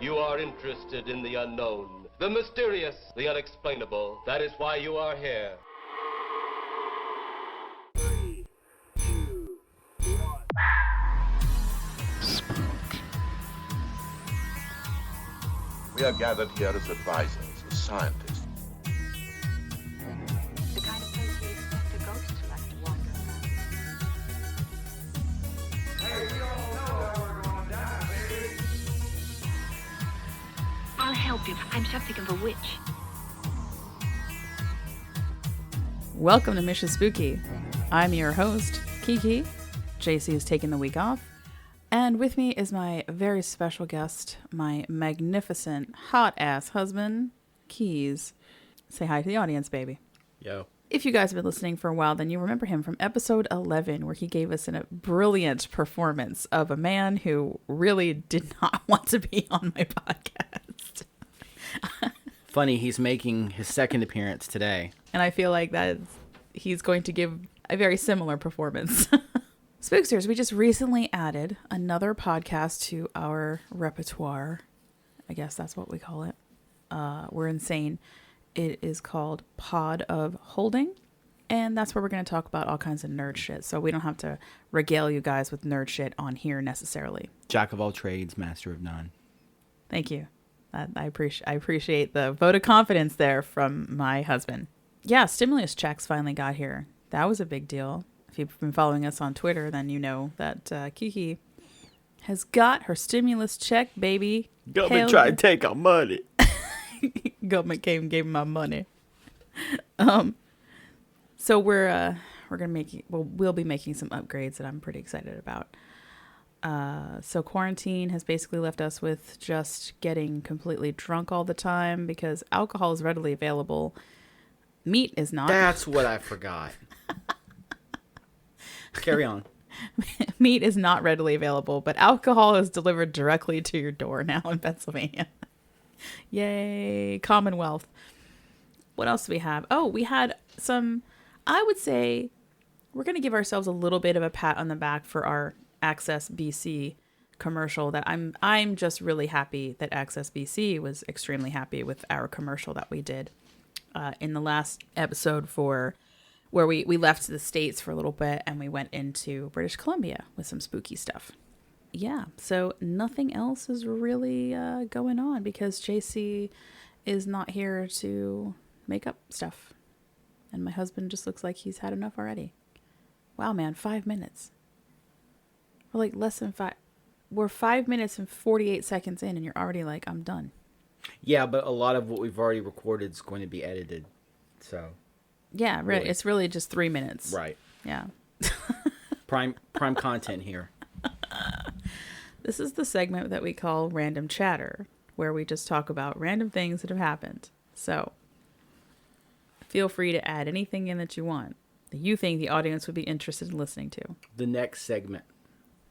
You are interested in the unknown, the mysterious, the unexplainable. That is why you are here. 3, 2, 1. Spook. We are gathered here as advisors, as scientists. The kind of place we expect a ghost to like to wander around. Hey, we all know that we're gonna die, baby. I'll help you. I'm something of a witch. Welcome to Mission Spooky. I'm your host, Kiki. JC is taking the week off. And with me is my very special guest, my magnificent, hot-ass husband, Keys. Say hi to the audience, baby. Yo. If you guys have been listening for a while, then you remember him from episode 11, where he gave us a brilliant performance of a man who really did not want to be on my podcast. Funny, he's making his second appearance today. And I feel like that he's going to give a very similar performance. Spooksters, we just recently added another podcast to our repertoire. I guess that's what we call it. We're insane. It is called Pod of Holding. And that's where we're going to talk about all kinds of nerd shit. So we don't have to regale you guys with nerd shit on here necessarily. Jack of all trades, master of none. Thank you. I appreciate the vote of confidence there from my husband. Yeah, stimulus checks finally got here. That was a big deal. If you've been following us on Twitter, then you know that Kiki has got her stimulus check, baby. Government tried to take our money. Government came and gave me my money. So we're gonna we'll be making some upgrades that I'm pretty excited about. So quarantine has basically left us with just getting completely drunk all the time because alcohol is readily available. Meat is not. That's what I forgot. Carry on. Meat is not readily available, but alcohol is delivered directly to your door now in Pennsylvania. Yay, Commonwealth. What else do we have? Oh, we had some, I would say, we're going to give ourselves a little bit of a pat on the back for our Access BC commercial. That I'm just really happy that Access BC was extremely happy with our commercial that we did in the last episode where we left the States for a little bit and we went into British Columbia with some spooky stuff. Yeah, so nothing else is really going on because JC is not here to make up stuff. And my husband just looks like he's had enough already. Wow, man, 5 minutes. We're like less than 5. We're 5 minutes and 48 seconds in and you're already like, I'm done. Yeah, but a lot of what we've already recorded is going to be edited. So... Yeah, right. Really. It's really just 3 minutes. Right. Yeah. Prime content here. This is the segment that we call Random Chatter, where we just talk about random things that have happened. So feel free to add anything in that you want, that you think the audience would be interested in listening to. The next segment.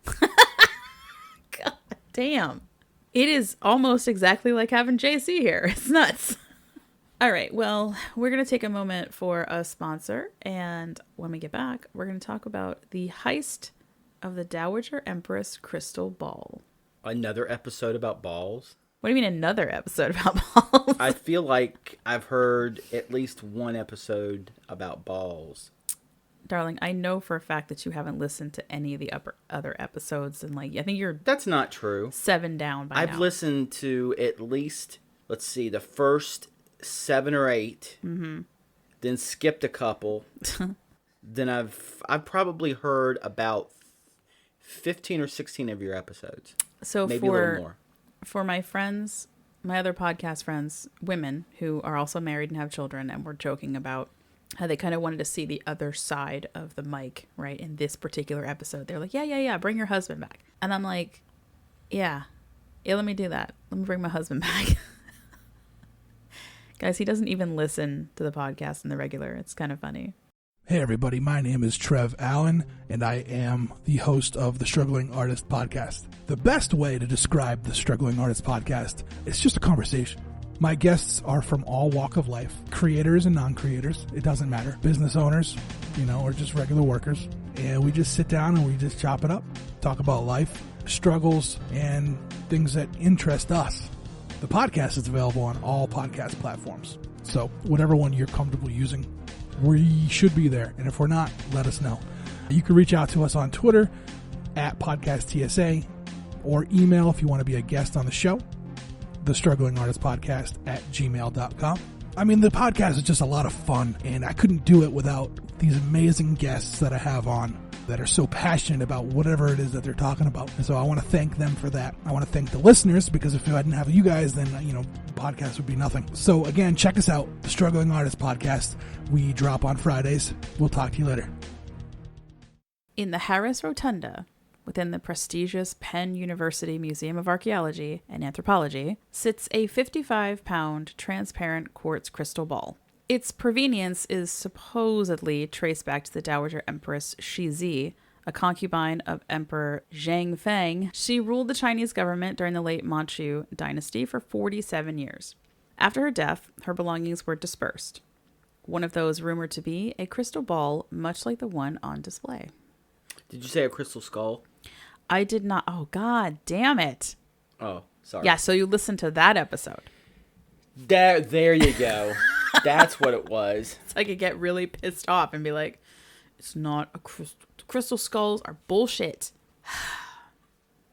God damn. It is almost exactly like having JC here. It's nuts. All right, well, we're going to take a moment for a sponsor, and when we get back, we're going to talk about the heist of the Dowager Empress Crystal Ball. Another episode about balls? What do you mean another episode about balls? I feel like I've heard at least one episode about balls. Darling, I know for a fact that you haven't listened to any of the other episodes, and I think you're... That's not true. 7 down by now. I've listened to at least, let's see, the first 7 or 8, then skipped a couple. Then I've probably heard about 15 or 16 of your episodes. So maybe a little more. For my friends, my other podcast friends, women who are also married and have children, and we're joking about how they kind of wanted to see the other side of the mic, right? In this particular episode, they're like, yeah, bring your husband back. And I'm like, yeah, let me do that. Let me bring my husband back. Guys, he doesn't even listen to the podcast in the regular. It's kind of funny. Hey everybody, my name is Trev Allen, and I am the host of the Struggling Artist Podcast. The best way to describe the Struggling Artist Podcast is just a conversation. My guests are from all walk of life, creators and non-creators, it doesn't matter, business owners, or just regular workers. And we just sit down and we just chop it up, talk about life, struggles and things that interest us. The podcast is available on all podcast platforms. So whatever one you're comfortable using, we should be there. And if we're not, let us know. You can reach out to us on Twitter at PodcastTSA or email if you want to be a guest on the show, the Struggling Artist Podcast at gmail.com. I mean, the podcast is just a lot of fun, and I couldn't do it without these amazing guests that I have on that are so passionate about whatever it is that they're talking about. And so I want to thank them for that. I want to thank the listeners, because if I didn't have you guys, then, the podcast would be nothing. So again, check us out, the Struggling Artist Podcast. We drop on Fridays. We'll talk to you later. In the Harris Rotunda, within the prestigious Penn University Museum of Archaeology and Anthropology, sits a 55-pound transparent quartz crystal ball. Its provenience is supposedly traced back to the Dowager Empress Shizi, a concubine of Emperor Zhang Feng. She ruled the Chinese government during the late Manchu dynasty for 47 years. After her death, her belongings were dispersed. One of those rumored to be a crystal ball, much like the one on display. Did you say a crystal skull? I did not. Oh, God damn it. Oh, sorry. Yeah, so you listened to that episode. There you go. That's what it was. So I could get really pissed off and be like, it's not a crystal. Crystal skulls are bullshit.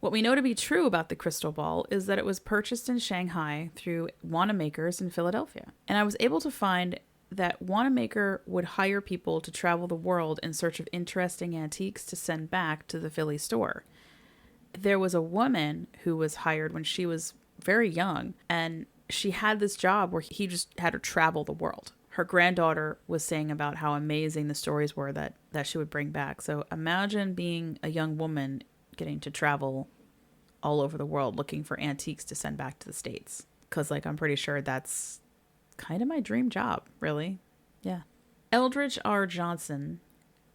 What we know to be true about the crystal ball is that it was purchased in Shanghai through Wanamakers in Philadelphia. And I was able to find that Wanamaker would hire people to travel the world in search of interesting antiques to send back to the Philly store. There was a woman who was hired when she was very young, and she had this job where he just had her travel the world. Her granddaughter was saying about how amazing the stories were that she would bring back. So imagine being a young woman getting to travel all over the world looking for antiques to send back to the States. Because, I'm pretty sure that's kind of my dream job, really. Yeah. Eldridge R. Johnson,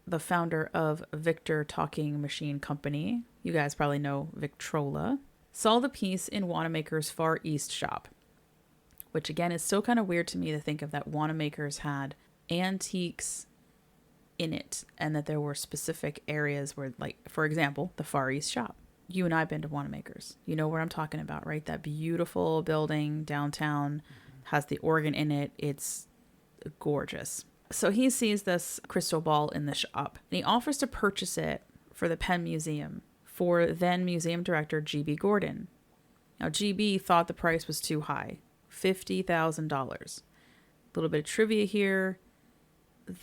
the founder of Victor Talking Machine Company, you guys probably know Victrola, saw the piece in Wanamaker's Far East shop, which again is still kind of weird to me to think of that Wanamaker's had antiques in it and that there were specific areas where, for example, the Far East shop. You and I have been to Wanamaker's. You know what I'm talking about, right? That beautiful building downtown has the organ in it. It's gorgeous. So he sees this crystal ball in the shop and he offers to purchase it for the Penn Museum for then museum director G.B. Gordon. Now, G.B. thought the price was too high, $50,000. A little bit of trivia here.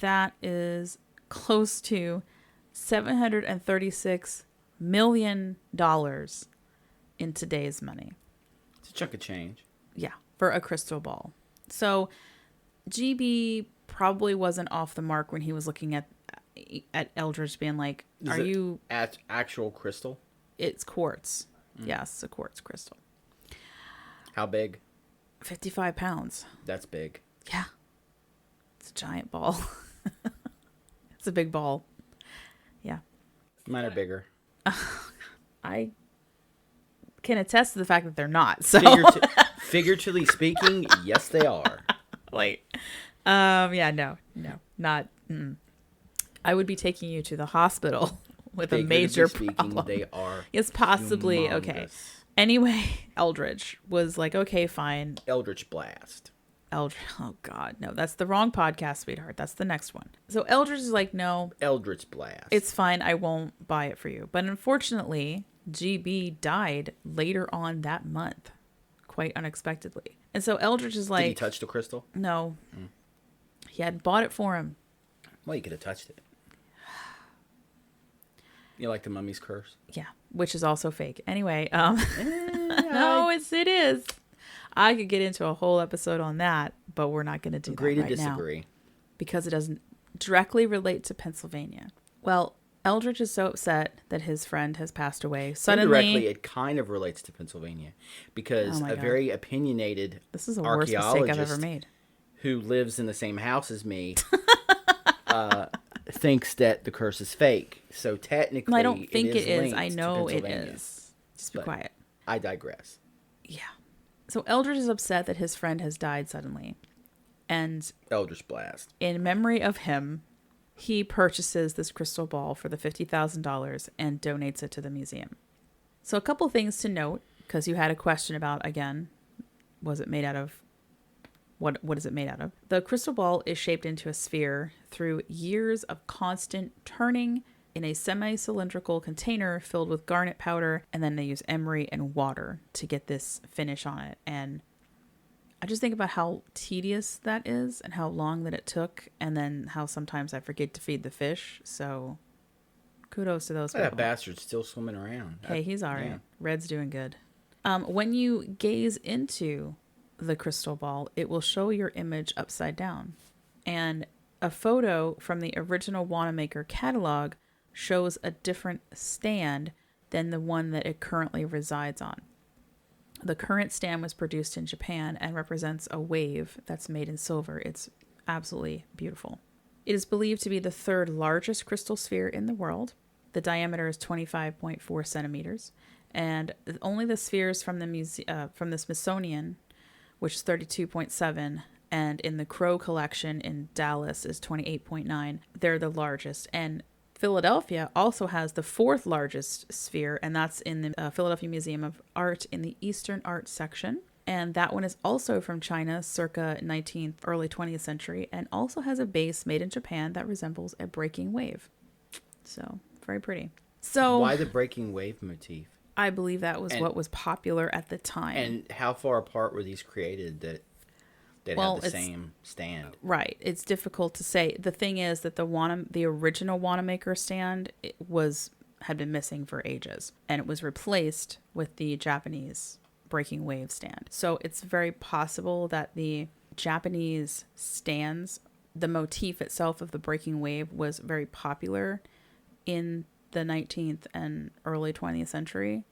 That is close to $736 million in today's money. It's a chunk of change. Yeah, for a crystal ball. So GB probably wasn't off the mark when he was looking at Eldridge being like, Is it actual crystal? It's quartz. Yes, a quartz crystal. How big? 55 pounds. That's big. Yeah. It's a giant ball. It's a big ball. Yeah. Mine are bigger. I can attest to the fact that they're not. So Figuratively speaking, yes, they are. Yeah, no, not. I would be taking you to the hospital with a major problem. They are. Yes, possibly. Humongous. Okay. Anyway, Eldridge was like, okay, fine. Eldritch Blast. Oh God, no, that's the wrong podcast, sweetheart. That's the next one. So Eldridge is like, no, Eldritch Blast. it's fine. I won't buy it for you. But unfortunately, GB died later on that month, quite unexpectedly. And so Eldridge is like, Did he touch the crystal? No, he hadn't bought it for him. Well, you could have touched it. You like the Mummy's Curse? Yeah, which is also fake. Anyway, no, it is. I could get into a whole episode on that, but we're not going to do Agree that to right now disagree. because it doesn't directly relate to Pennsylvania. Well, Eldridge is so upset that his friend has passed away suddenly. Indirectly, it kind of relates to Pennsylvania because Oh my a God. very opinionated This is the worst mistake I've ever made. who lives in the same house as me thinks that the curse is fake. So technically, Well, I don't think it is. linked I to know it Pennsylvania. is. Just be But quiet. I digress. Yeah. So Eldridge is upset that his friend has died suddenly. And Eldritch Blast. in memory of him, he purchases this crystal ball for the $50,000 and donates it to the museum. So a couple things to note, because you had a question about, again, was it made out of, what is it made out of? The crystal ball is shaped into a sphere through years of constant turning in a semi-cylindrical container filled with garnet powder, and then they use emery and water to get this finish on it. And I just think about how tedious that is and how long that it took, and then how sometimes I forget to feed the fish. So kudos to those people. That bastard's still swimming around. Hey, he's all right. Yeah. Red's doing good. When you gaze into the crystal ball, it will show your image upside down. And a photo from the original Wanamaker catalog shows a different stand than the one that it currently resides on. The current stand was produced in Japan and represents a wave that's made in silver. It's absolutely beautiful. It is believed to be the third largest crystal sphere in the world. The diameter is 25.4 centimeters, and only the spheres from the Smithsonian, which is 32.7, and in the Crow collection in Dallas is 28.9. They're the largest. And Philadelphia also has the fourth largest sphere, and that's in the Philadelphia Museum of Art in the Eastern Art section. And that one is also from China, circa 19th, early 20th century, and also has a base made in Japan that resembles a breaking wave. So, very pretty. So, Why the breaking wave motif? I believe that was what was popular at the time. And how far apart were these created that they'd have the same stand? Right. It's difficult to say. The thing is that the original Wanamaker stand had been missing for ages, and it was replaced with the Japanese breaking wave stand. So it's very possible that the Japanese stands, the motif itself of the breaking wave, was very popular in the 19th and early 20th century.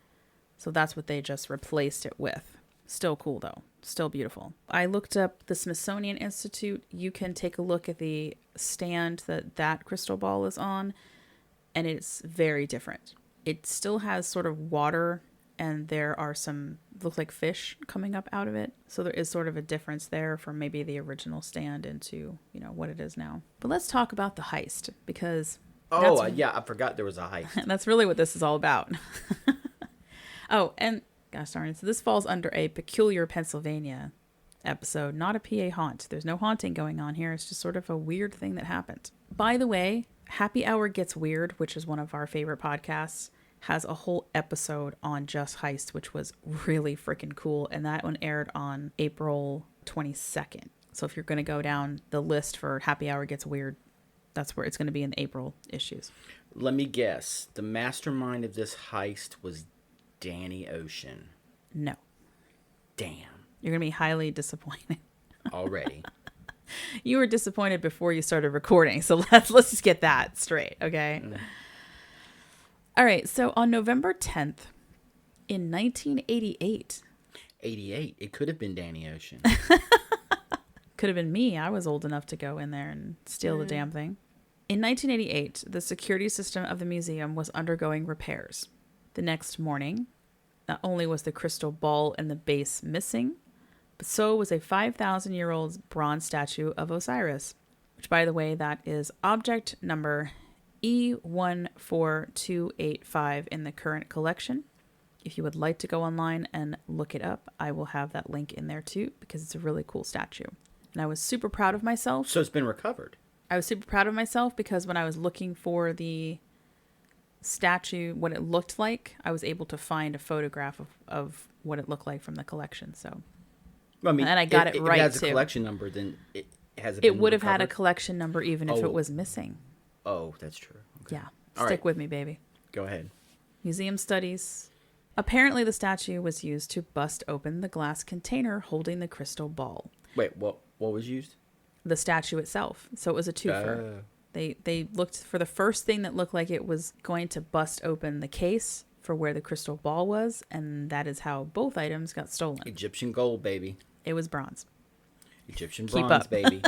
So that's what they just replaced it with. Still cool though. Still beautiful. I looked up the Smithsonian Institute. You can take a look at the stand that crystal ball is on, and it's very different. It still has sort of water, and there are some, look like fish coming up out of it. So there is sort of a difference there from maybe the original stand into, what it is now. But let's talk about the heist, because yeah, I forgot there was a heist. that's really what this is all about. Oh, and gosh darn it, so this falls under a Peculiar Pennsylvania episode, not a PA haunt. There's no haunting going on here. It's just sort of a weird thing that happened. By the way, Happy Hour Gets Weird, which is one of our favorite podcasts, has a whole episode on just Heist, which was really freaking cool. And that one aired on April 22nd. So if you're going to go down the list for Happy Hour Gets Weird, that's where it's going to be in the April issues. Let me guess. The mastermind of this heist was Danny Ocean. No. Damn. You're going to be highly disappointed. Already. You were disappointed before you started recording, so let's just get that straight, okay? All right, so on November 10th in 1988. 88. It could have been Danny Ocean. Could have been me. I was old enough to go in there and steal the damn thing. In 1988, the security system of the museum was undergoing repairs. The next morning, not only was the crystal ball and the base missing, but so was a 5,000-year-old bronze statue of Osiris, which, by the way, that is object number E14285 in the current collection. If you would like to go online and look it up, I will have that link in there too, because it's a really cool statue. And I was super proud of myself. So it's been recovered. I was super proud of myself because when I was looking for the statue, what it looked like, I was able to find a photograph of what it looked like from the collection. So, I mean, and I got it right too. If it has too. a collection number, then it has. It would have had a collection number even if it was missing. Oh, that's true. Okay. Yeah, All stick right. with me, baby. Go ahead. Museum studies. Apparently, the statue was used to bust open the glass container holding the crystal ball. Wait, what was used? The statue itself. So it was a twofer. They looked for the first thing that looked like it was going to bust open the case for where the crystal ball was, and that is how both items got stolen. Egyptian gold, baby. It was bronze. Egyptian Keep bronze, up. baby.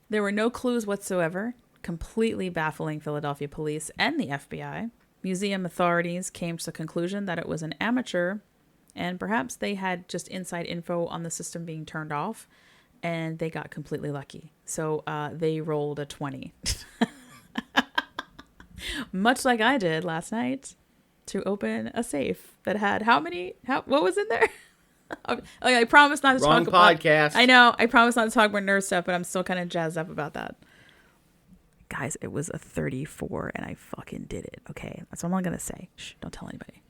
There were no clues whatsoever, completely baffling Philadelphia police and the FBI. Museum authorities came to the conclusion that it was an amateur, and perhaps they had just inside info on the system being turned off, and they got completely lucky. So they rolled a 20. Much like I did last night. to open a safe that had what was in there? I promise not to Wrong talk about podcast. I know. I promise not to talk about nerd stuff, but I'm still kind of jazzed up about that. Guys, it was a 34 and I fucking did it. Okay. That's all I'm going to say. Shh, don't tell anybody.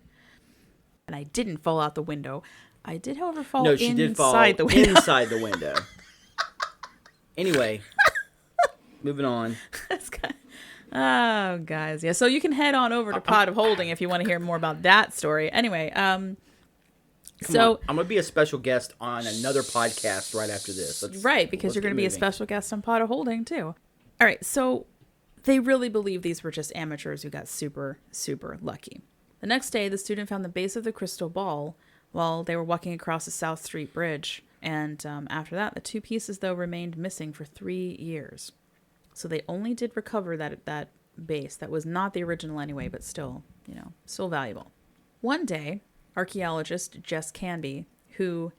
And I didn't fall out the window. I did, however, fall No, she did fall inside the window. inside the window. Anyway, moving on. That's kind Oh, guys. Yeah, so you can head on over to Pot of Holding if you want to hear more about that story. Anyway, Come on. I'm going to be a special guest on another podcast right after this. Right, because you're going to be a moving. special guest on Pot of Holding, too. All right, so they really believe these were just amateurs who got super, super lucky. The next day, the student found the base of the crystal ball while they were walking across the South Street Bridge. And after that, the two pieces, though, remained missing for 3 years. So they only did recover that base. That was not the original anyway, but still, still valuable. One day, archaeologist Jess Canby, who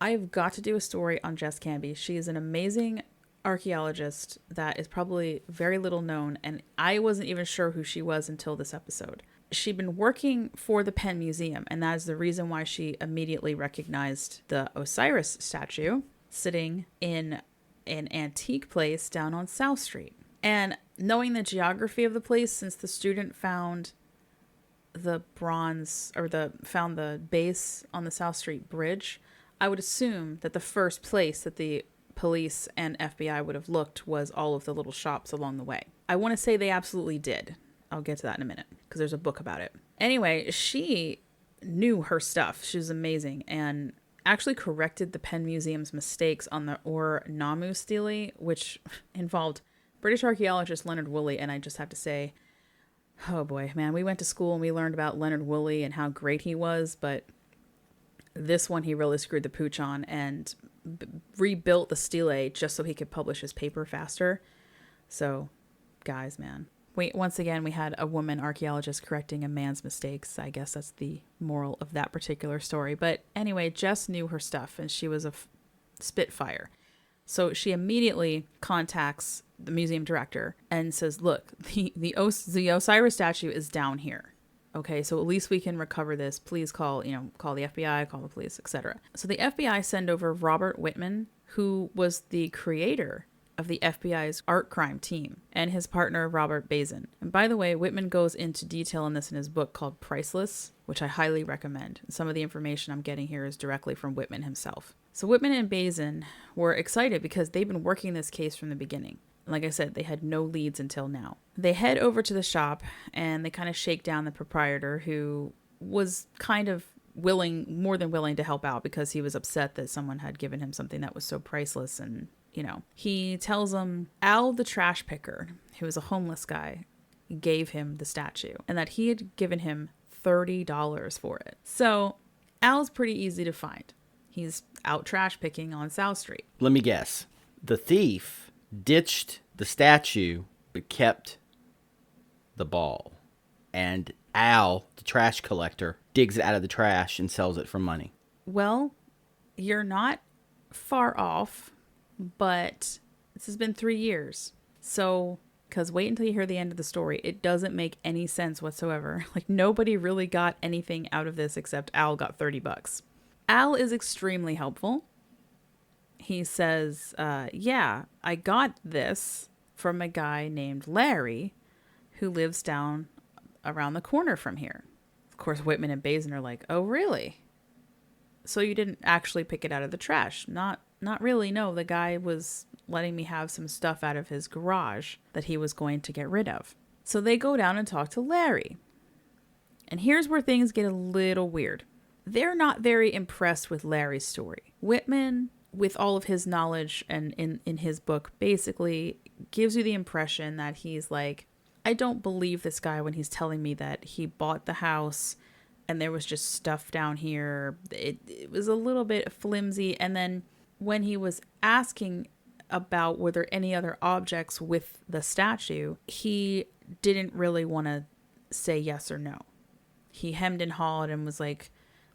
I've got to do a story on Jess Canby. She is an amazing archaeologist that is probably very little known, and I wasn't even sure who she was until this episode. She'd been working for the Penn Museum, and that is the reason why she immediately recognized the Osiris statue sitting in an antique place down on South Street. And knowing the geography of the place, since the student found the found the base on the South Street Bridge, I would assume that the first place that the police and FBI would have looked was all of the little shops along the way. I want to say they absolutely did. I'll get to that in a minute because there's a book about it. Anyway, she knew her stuff. She was amazing and actually corrected the Penn Museum's mistakes on the Ur-Nammu stele, which involved British archaeologist Leonard Woolley. And I just have to say, oh boy, man, we went to school and we learned about Leonard Woolley and how great he was, but this one he really screwed the pooch on and rebuilt the stele just so he could publish his paper faster. So, guys, man. Once again, we had a woman archaeologist correcting a man's mistakes. I guess that's the moral of that particular story. But anyway, Jess knew her stuff, and she was a spitfire. So she immediately contacts the museum director and says, look, the Osiris statue is down here. Okay, so at least we can recover this. Please call the FBI, call the police, etc. So the FBI send over Robert Whitman, who was the creator of the FBI's art crime team, and his partner, Robert Bazin. And by the way, Whitman goes into detail on this in his book called Priceless, which I highly recommend. And some of the information I'm getting here is directly from Whitman himself. So Whitman and Bazin were excited because they've been working this case from the beginning. Like I said, they had no leads until now. They head over to the shop and they kind of shake down the proprietor, who was kind of more than willing to help out because he was upset that someone had given him something that was so priceless. And he tells them Al the trash picker, who was a homeless guy, gave him the statue and that he had given him $30 for it. So Al's pretty easy to find. He's out trash picking on South Street. Let me guess. The thief ditched the statue but kept the ball. And Al, the trash collector, digs it out of the trash and sells it for money. Well, you're not far off. But this has been 3 years. So, because wait until you hear the end of the story. It doesn't make any sense whatsoever. Like, nobody really got anything out of this except Al got $30. Al is extremely helpful. He says, yeah, I got this from a guy named Larry who lives down around the corner from here. Of course, Whitman and Bazin are like, oh, really? So you didn't actually pick it out of the trash? Not really, no. The guy was letting me have some stuff out of his garage that he was going to get rid of. So they go down and talk to Larry. And here's where things get a little weird. They're not very impressed with Larry's story. Whitman, with all of his knowledge and in his book, basically gives you the impression that he's like, I don't believe this guy when he's telling me that he bought the house and there was just stuff down here. It was a little bit flimsy. And then when he was asking about were there any other objects with the statue, he didn't really want to say yes or no. He hemmed and hawed and was like,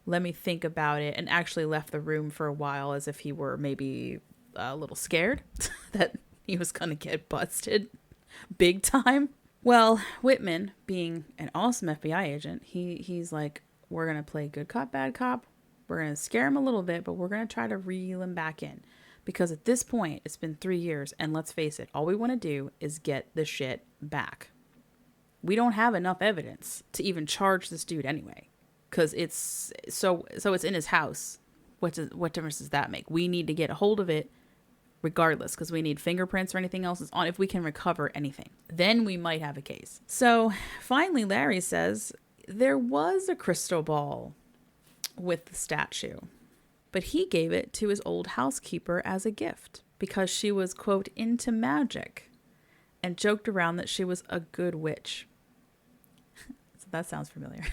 let me think about it, and actually left the room for a while as if he were maybe a little scared that he was going to get busted big time. Well, Whitman, being an awesome FBI agent, he's like, we're going to play good cop, bad cop. We're going to scare him a little bit, but we're going to try to reel him back in. Because at this point, it's been 3 years, and let's face it, all we want to do is get the shit back. We don't have enough evidence to even charge this dude anyway. Because it's it's in his house. What difference does that make? We need to get a hold of it regardless, because we need fingerprints or anything else on if we can recover anything. Then we might have a case. So finally, Larry says there was a crystal ball with the statue, but he gave it to his old housekeeper as a gift because she was, quote, into magic, and joked around that she was a good witch. So that sounds familiar.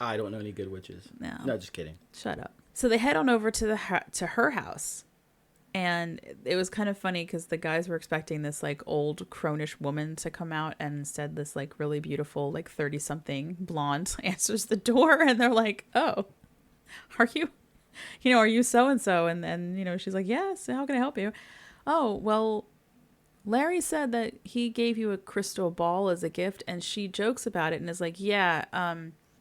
I don't know any good witches. No, just kidding. Shut up. So they head on over to her house. And it was kind of funny because the guys were expecting this like old cronish woman to come out, and instead this like really beautiful like 30-something blonde answers the door, and they're like, "Oh, are you so-and-so?" And then, she's like, "Yes, how can I help you?" "Oh, well, Larry said that he gave you a crystal ball as a gift," and she jokes about it and is like, "Yeah,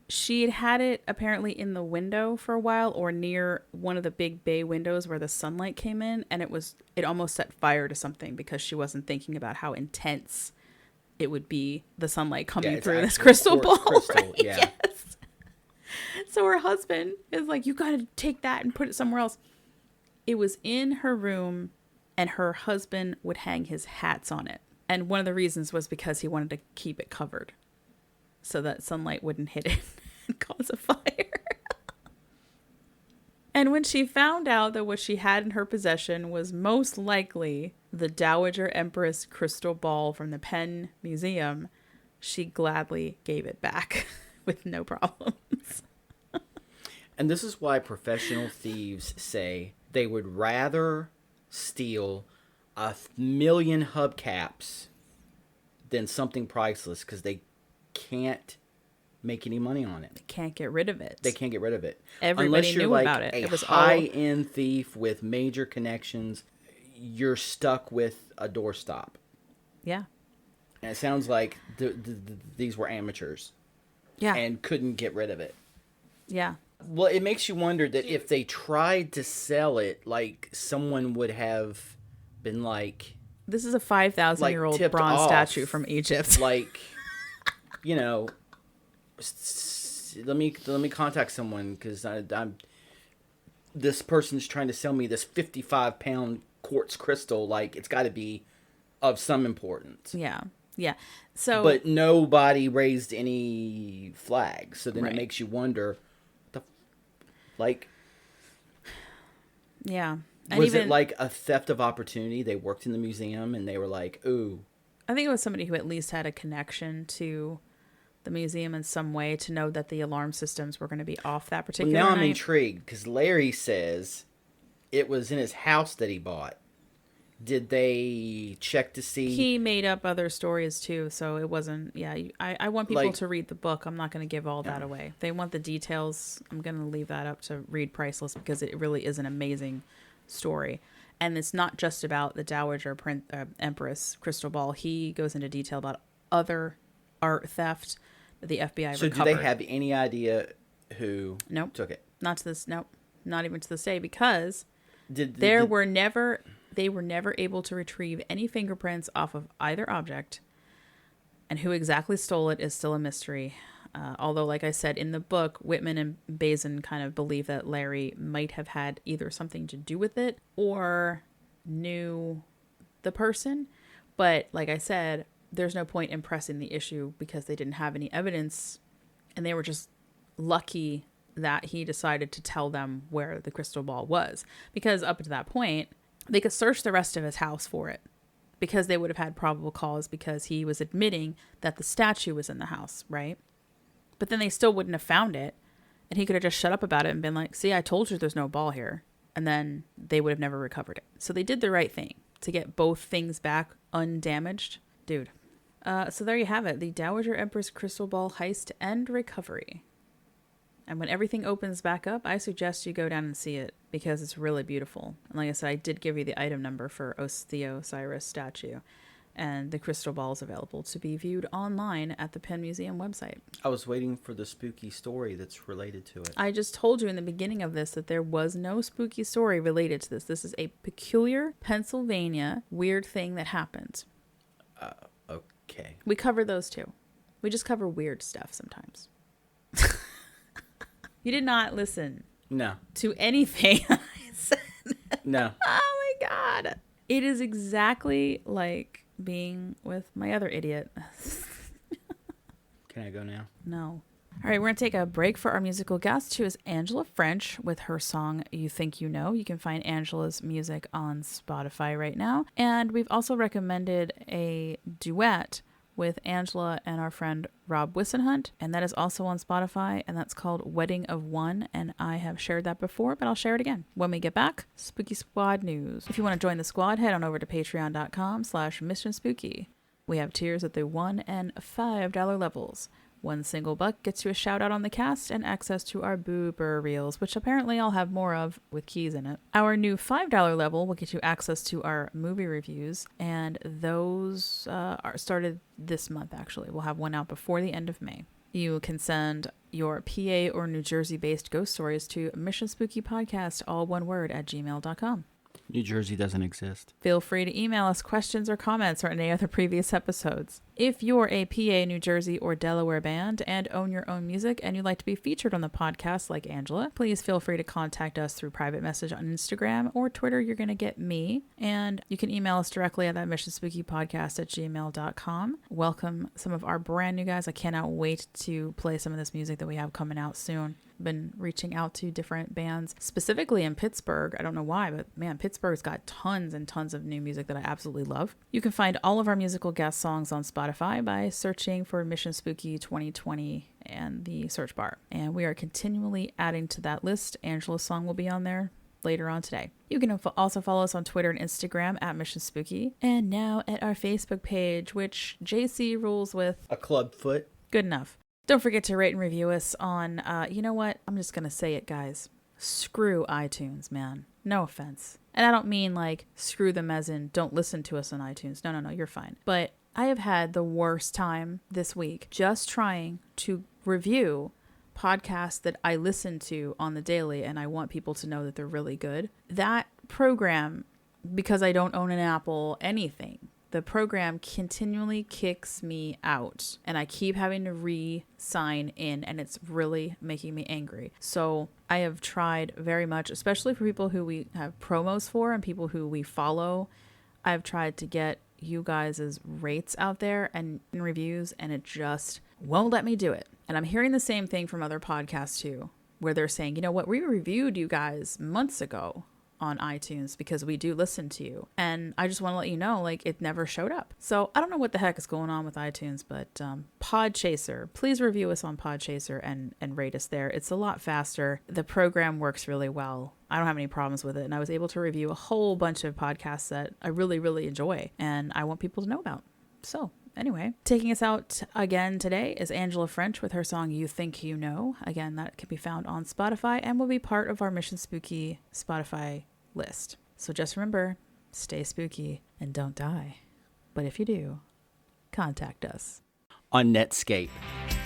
she had it apparently in the window for a while, or near one of the big bay windows where the sunlight came in, and it almost set fire to something because she wasn't thinking about how intense it would be, the sunlight coming through this crystal ball." Crystal, right? yeah. Yes. So her husband is like, "You got to take that and put it somewhere else." It was in her room, and her husband would hang his hats on it. And one of the reasons was because he wanted to keep it covered so that sunlight wouldn't hit it and cause a fire. And when she found out that what she had in her possession was most likely the Dowager Empress Crystal Ball from the Penn Museum, she gladly gave it back with no problems. And this is why professional thieves say they would rather steal 1,000,000 hubcaps than something priceless, because they can't make any money on it. They can't get rid of it. They can't get rid of it. Everybody Unless you're knew like about it. a It was high-end thief with major connections, you're stuck with a doorstop. Yeah. And it sounds like these were amateurs. Yeah. And couldn't get rid of it. Yeah. Well, it makes you wonder that if they tried to sell it, like, someone would have been like... This is a 5,000-year-old tipped bronze off. statue from Egypt. Like, let me contact someone, because I'm this person's trying to sell me this 55-pound quartz crystal. Like, it's got to be of some importance. Yeah. Yeah. So, but nobody raised any flags. So then Right. it makes you wonder, yeah. And was it like a theft of opportunity? They worked in the museum and they were like, ooh. I think it was somebody who at least had a connection to the museum in some way to know that the alarm systems were going to be off that particular Well, now night. I'm intrigued, because Larry says it was in his house that he bought. Did they check to see? He made up other stories too, so it wasn't. Yeah, I want people Like- to read the book. I'm not going to give all that away. If they want the details, I'm going to leave that up to read Priceless, because it really is an amazing story. And it's not just about the Dowager Empress Crystal Ball. He goes into detail about other art theft that the FBI So recovered. do they have any idea who Nope. took it? Not to this. Nope. Not even to this day, because They were never able to retrieve any fingerprints off of either object, and who exactly stole it is still a mystery. Although, like I said, in the book, Whitman and Bazin kind of believe that Larry might have had either something to do with it or knew the person. But like I said, there's no point in pressing the issue because they didn't have any evidence, and they were just lucky that he decided to tell them where the crystal ball was. Because up to that point, they could search the rest of his house for it, because they would have had probable cause, because he was admitting that the statue was in the house, right? But then they still wouldn't have found it, and he could have just shut up about it and been like, "See, I told you there's no ball here." And then they would have never recovered it. So they did the right thing to get both things back undamaged. Dude. So there you have it. The Dowager Empress Crystal Ball heist and recovery. And when everything opens back up, I suggest you go down and see it, because it's really beautiful. And like I said, I did give you the item number for the Osiris statue. And the crystal ball is available to be viewed online at the Penn Museum website. I was waiting for the spooky story that's related to it. I just told you in the beginning of this that there was no spooky story related to this. This is a peculiar Pennsylvania weird thing that happened. Okay. We cover those too. We just cover weird stuff sometimes. You did not listen No. to anything I said. No. Oh my God. It is exactly like being with my other idiot. Can I go now? No. All right, we're going to take a break for our musical guest, who is Angela French with her song You Think You Know. You can find Angela's music on Spotify right now. And we've also recommended a duet with Angela and our friend Rob Wissenhunt, and that is also on Spotify, and that's called Wedding of One, and I have shared that before, but I'll share it again. When we get back, Spooky Squad news. If you want to join the squad, head on over to patreon.com/missionspooky. We have tiers at the $1 and $5 levels. One single buck gets you a shout out on the cast and access to our booper reels, which apparently I'll have more of with keys in it. Our new $5 level will get you access to our movie reviews, and those are started this month actually. We'll have one out before the end of May. You can send your PA or New Jersey based ghost stories to missionspookypodcast, all one word, @gmail.com. New Jersey doesn't exist. Feel free to email us questions or comments or any other previous episodes. If you're a PA, New Jersey, or Delaware band and own your own music and you'd like to be featured on the podcast like Angela, please feel free to contact us through private message on Instagram or Twitter. You're going to get me. And you can email us directly at that missionspookypodcast@gmail.com. Welcome some of our brand new guys. I cannot wait to play some of this music that we have coming out soon. Been reaching out to different bands, specifically in Pittsburgh. I don't know why, but man, Pittsburgh's got tons and tons of new music that I absolutely love. You can find all of our musical guest songs on Spotify by searching for Mission Spooky 2020 and the search bar. And we are continually adding to that list. Angela's song will be on there later on today. You can also follow us on Twitter and Instagram at Mission Spooky, and now at our Facebook page, which JC rules with A club foot. good enough. Don't forget to rate and review us on, you know what? I'm just going to say it, guys. Screw iTunes, man. No offense. And I don't mean like screw them as in don't listen to us on iTunes. No, you're fine. But I have had the worst time this week just trying to review podcasts that I listen to on the daily, and I want people to know that they're really good. That program, because I don't own an Apple anything, the program continually kicks me out and I keep having to re-sign in, and it's really making me angry. So I have tried very much, especially for people who we have promos for and people who we follow. I've tried to get you guys' rates out there and reviews, and it just won't let me do it. And I'm hearing the same thing from other podcasts too, where they're saying, you know what, we reviewed you guys months ago on iTunes because we do listen to you. And I just want to let you know, like, it never showed up. So I don't know what the heck is going on with iTunes, but Podchaser, please review us on Podchaser and rate us there. It's a lot faster. The program works really well. I don't have any problems with it. And I was able to review a whole bunch of podcasts that I really, really enjoy and I want people to know about. So anyway, taking us out again today is Angela French with her song You Think You Know. Again, that can be found on Spotify and will be part of our Mission Spooky Spotify list. So just remember, stay spooky and don't die. But if you do, contact us On Netscape.